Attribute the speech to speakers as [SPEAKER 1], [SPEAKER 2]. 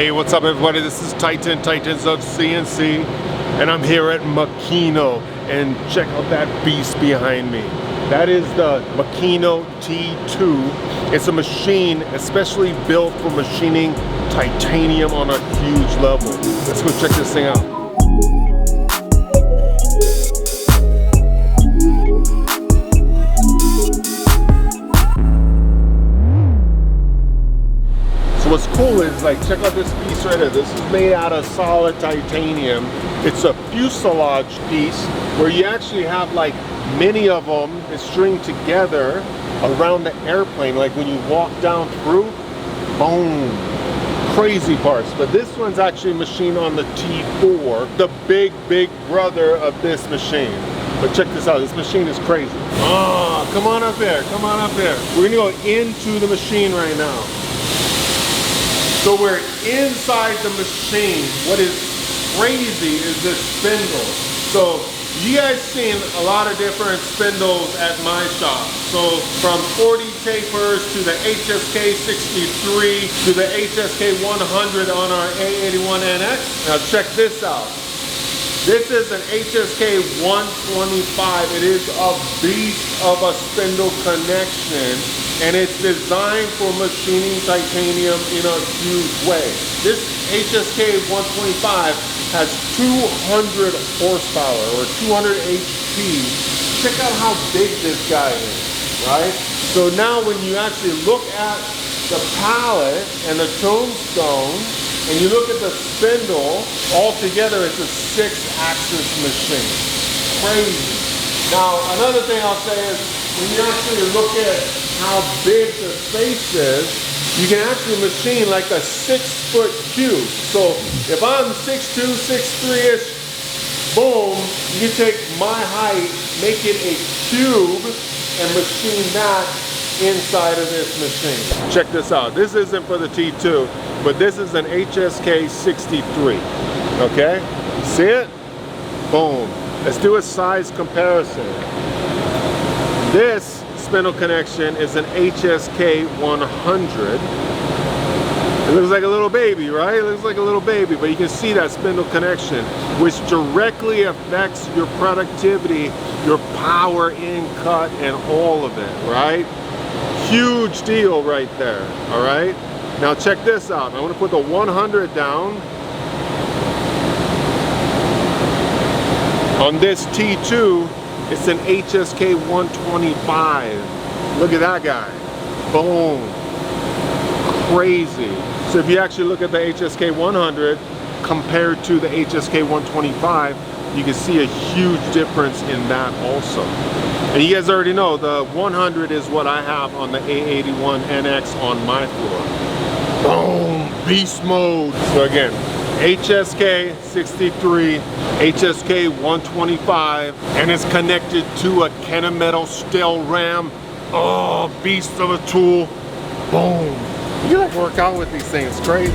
[SPEAKER 1] Hey, what's up everybody? This is Titans of CNC, and I'm here at Makino, and check out that beast behind me. That is the Makino T2. It's a machine especially built for machining titanium on a huge level. Let's go check this thing out. What's cool is, like, check out this piece right here. This is made out of solid titanium. It's a fuselage piece where you actually have like many of them stringed together around the airplane. Like when you walk down through, boom, crazy parts. But this one's actually machined on the T4, the big brother of this machine. But check this out, this machine is crazy. Oh, come on up here, come on up here. We're gonna go into the machine right now. So we're inside the machine. What is crazy is this spindle. So you guys seen a lot of different spindles at my shop. So from 40 tapers to the HSK 63 to the HSK 100 on our A81NX. Now check this out. This is an HSK 125. It is a beast of a spindle connection, and it's designed for machining titanium in a huge way. This HSK 125 has 200 horsepower or 200 HP. Check out how big this guy is, right? So now when you actually look at the pallet and the tombstone, and you look at the spindle, all together it's a 6-axis machine. Crazy. Now, another thing I'll say is, when you actually look at how big the space is, you can actually machine like a 6-foot cube. So if I'm 6'2", 6'3"-ish, boom, you can take my height, make it a cube, and machine that inside of this machine. Check this out. This isn't for the T2, but this is an HSK 63. Okay? See it? Boom. Let's do a size comparison. This spindle connection is an HSK 100. It looks like a little baby, right? It looks like a little baby, but you can see that spindle connection, which directly affects your productivity, your power in cut, and all of it, right? Huge deal right there, all right? Now check this out. I'm gonna put the 100 down. On this T2, it's an HSK 125. Look at that guy. Boom. Crazy. So if you actually look at the HSK 100 compared to the HSK 125, you can see a huge difference in that also. And you guys already know the 100 is what I have on the A81NX on my floor. Boom, beast mode. So again, HSK 63, HSK 125, and it's connected to a Kennametal steel ram. Oh, beast of a tool. Boom. You like work out with these things, crazy.